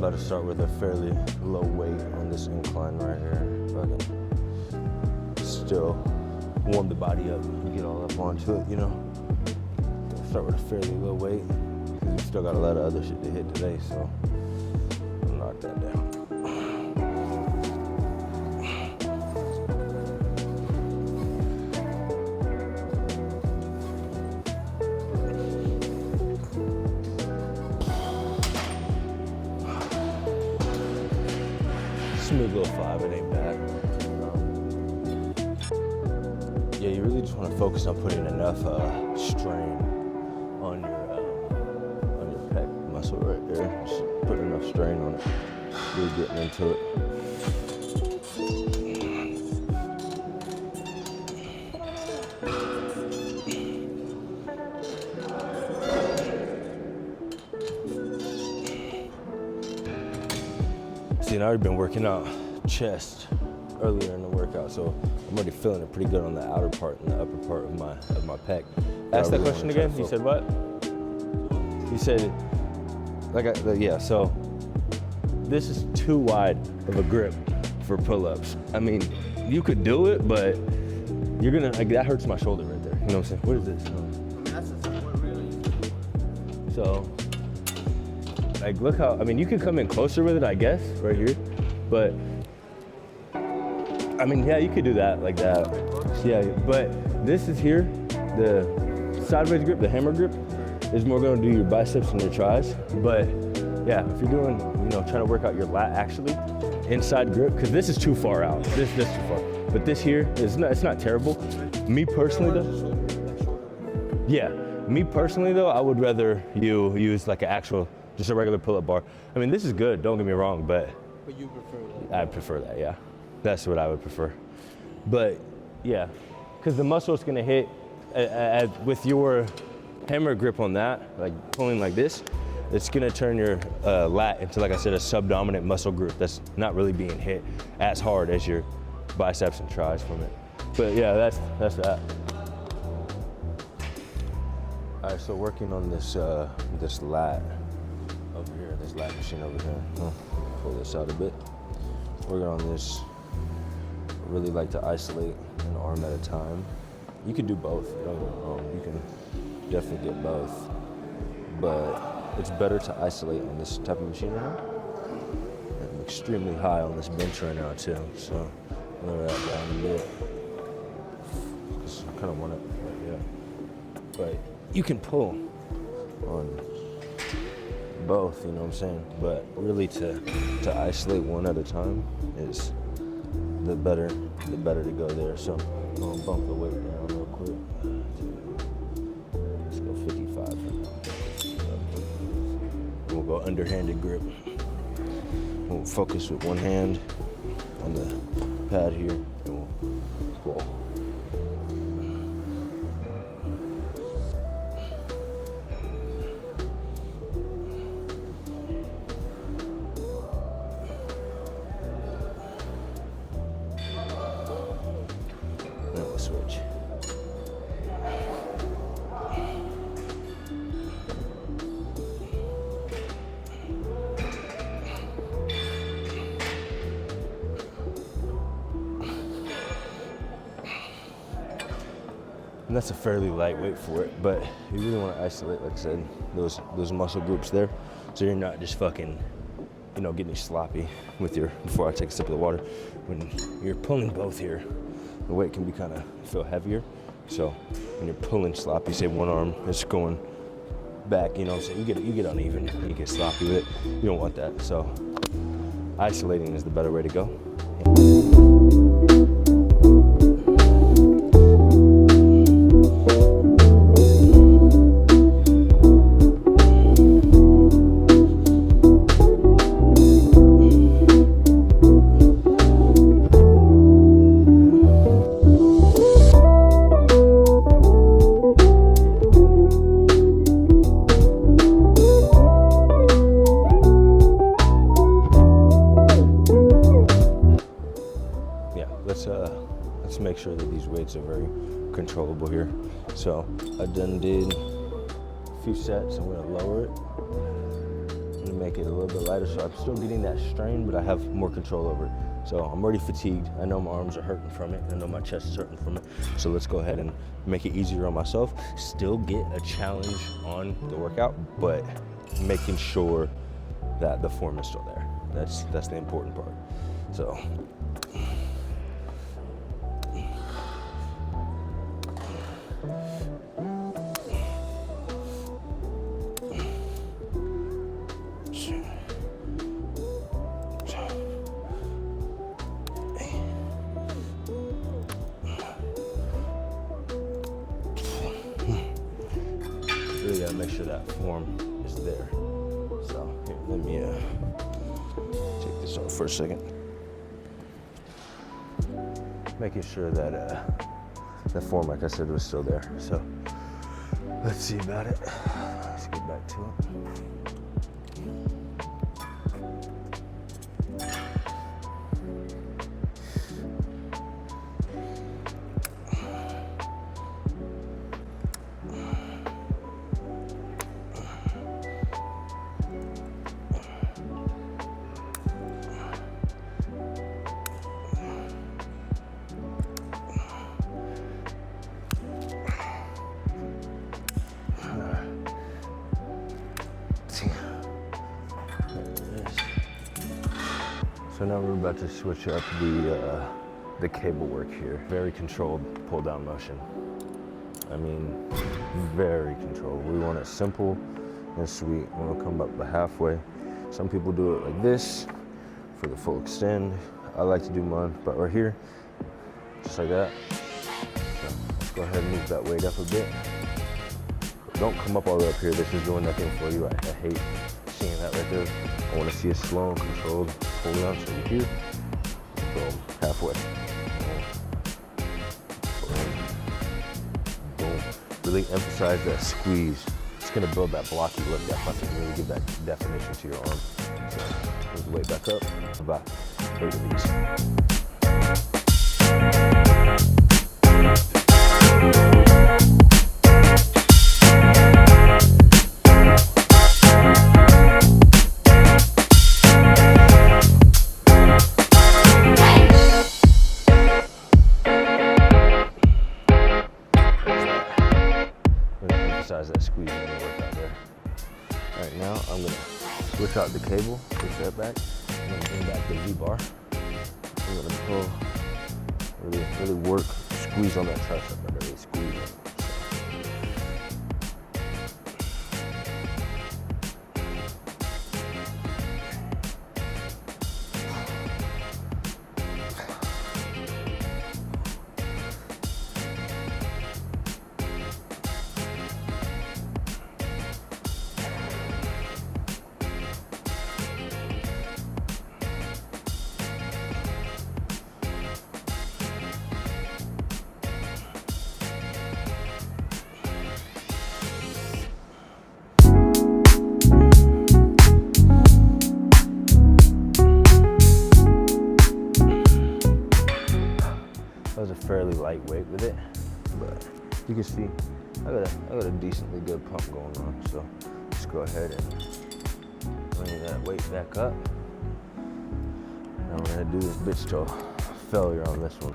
about to start with a fairly low weight on this incline right here. Fucking still warm the body up and get all up onto it, you know. Start with a fairly low weight because we still got a lot of other shit to hit today, so I'll knock that down. Smooth little 5, it ain't bad. Yeah, you really just want to focus on putting enough strain on your pec muscle right there. Just put enough strain on it. Really getting into it. See, and I've already been working out chest earlier in the workout, so I'm already feeling it pretty good on the outer part and the upper part of my pec. Ask that question again. You said what? You said, yeah. So this is too wide of a grip for pull-ups. I mean, you could do it, but you're gonna that hurts my shoulder right there. You know what I'm saying? What is this? That's the support really. So, like, look how, I mean, you could come in closer with it, I guess, right here, but, I mean, yeah, you could do that, like that. Yeah, but this is here, the sideways grip, the hammer grip, is more gonna do your biceps and your tris, but, yeah, if you're doing, you know, trying to work out your lat, actually, inside grip, because this is too far out, this is too far, but this here, it's not terrible. Me personally, though, yeah, me personally, though, I would rather you use, like, an actual, just a regular pull-up bar. I mean, this is good, don't get me wrong, but you prefer that? I prefer that, yeah. That's what I would prefer. But yeah, because the muscle is gonna hit with your hammer grip on that, like pulling like this, it's gonna turn your lat into, like I said, a subdominant muscle group that's not really being hit as hard as your biceps and tris from it. But yeah, that's that. All right, so working on this this lat over here, this lat machine over here. I'll pull this out a bit. Working on this. I really like to isolate an arm at a time. You can do both, don't get me wrong. You can definitely get both. But it's better to isolate on this type of machine right now. I'm extremely high on this bench right now too, so lower that down a bit. Because I kind of want it, but you can pull on both, you know what I'm saying? But really to isolate one at a time is the better to go there. So I'm gonna bump the weight down real quick. Let's go 55 for now. We'll go underhanded grip. We'll focus with one hand on the pad here, and we'll pull. Switch. And that's a fairly light weight for it, but you really want to isolate, like I said, those muscle groups there, so you're not just fucking, you know, getting sloppy with your, before I take a sip of the water, when you're pulling both here, the weight can be kind of feel heavier. So when you're pulling sloppy, say one arm is going back, you know what I'm saying? You get uneven, you get sloppy with it. You don't want that. So isolating is the better way to go. Let's make sure that these weights are very controllable here. So I done did a few sets. I'm gonna lower it. to make it a little bit lighter, so I'm still getting that strain, but I have more control over it. So I'm already fatigued. I know my arms are hurting from it. I know my chest is hurting from it. So let's go ahead and make it easier on myself. Still get a challenge on the workout, but making sure that the form is still there. That's the important part. So. Really gotta make sure that form is there. So here, let me take this off for a second. Making sure that the form, like I said, was still there. So let's see about it. Let's get back to it. So now we're about to switch up the cable work here. Very controlled pull down motion. I mean, very controlled. We want it simple and sweet. We'll come up halfway. Some people do it like this for the full extend. I like to do mine, but right here, just like that. So let's go ahead and move that weight up a bit. Don't come up all the way up here. This is doing nothing for you. I hate seeing that right there. I want to see a slow and controlled pull down. So you're here, boom, halfway. Boom. Boom. Really emphasize that squeeze. It's gonna build that blocky look, that muscle, really give that definition to your arm. So move the weight back up, about 8 of these. That squeeze in the workout there. All right, now I'm gonna switch out the cable, push that back, and then bring back the V-bar. I'm gonna pull, really work, squeeze on that tricep, really squeeze on it. I was a fairly lightweight with it, but you can see I got a decently good pump going on. So just go ahead and bring that weight back up. Now we're gonna do this bitch till failure on this one.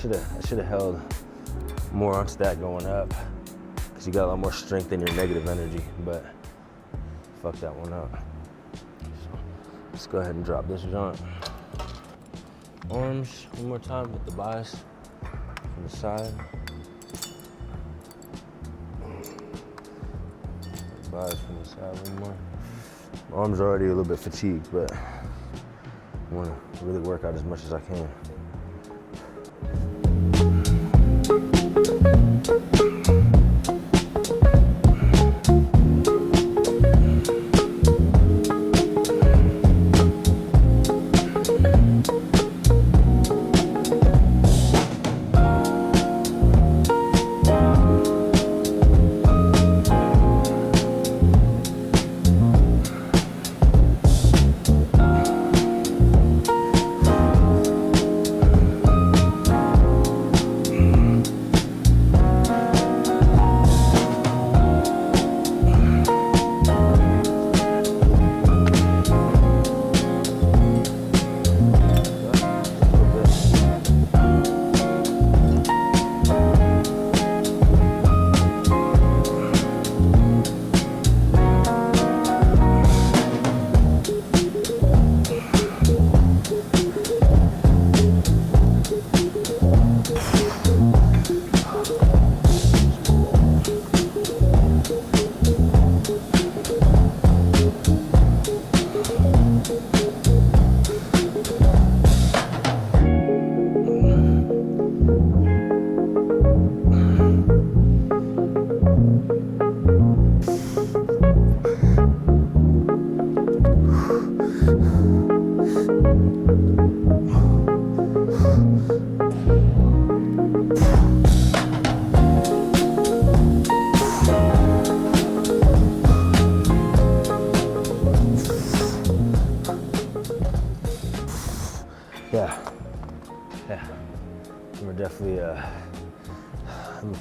I should have held more on stack going up because you got a lot more strength in your negative energy, but fuck that one up. So let's go ahead and drop this joint. Arms one more time with the bias from the side. Bias from the side one more. My arms are already a little bit fatigued, but I want to really work out as much as I can.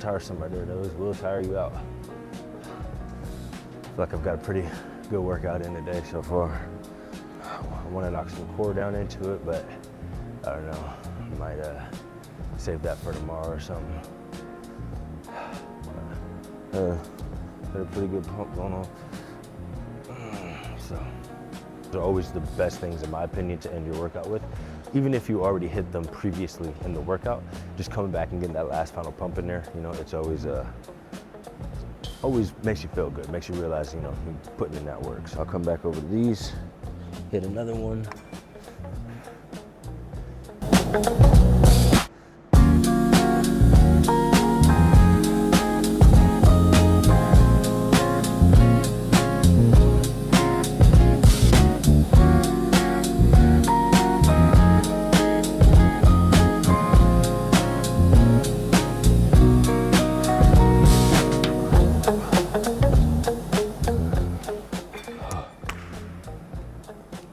tiresome right there. Those will tire you out. I feel like I've got a pretty good workout in today so far. I want to knock some core down into it, but I don't know. I might save that for tomorrow or something. Got a pretty good pump going on. So, they're always the best things, in my opinion, to end your workout with. Even if you already hit them previously in the workout, just coming back and getting that last final pump in there, you know, it's always makes you feel good, makes you realize, you know, you're putting in that work. So I'll come back over to these, hit another one.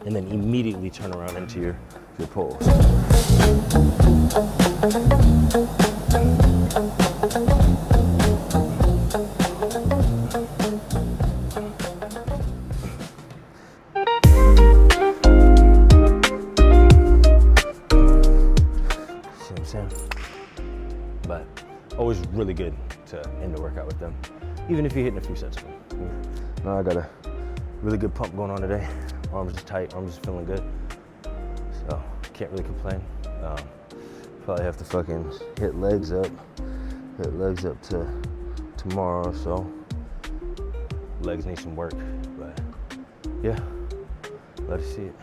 And then immediately turn around into your pulls. See what I'm saying? But always really good to end the workout with them, even if you're hitting a few sets of them. Now I got a really good pump going on today. Arms are tight, arms are feeling good. So, can't really complain. Probably have to fucking hit legs up to tomorrow, so legs need some work, but yeah, let us see it.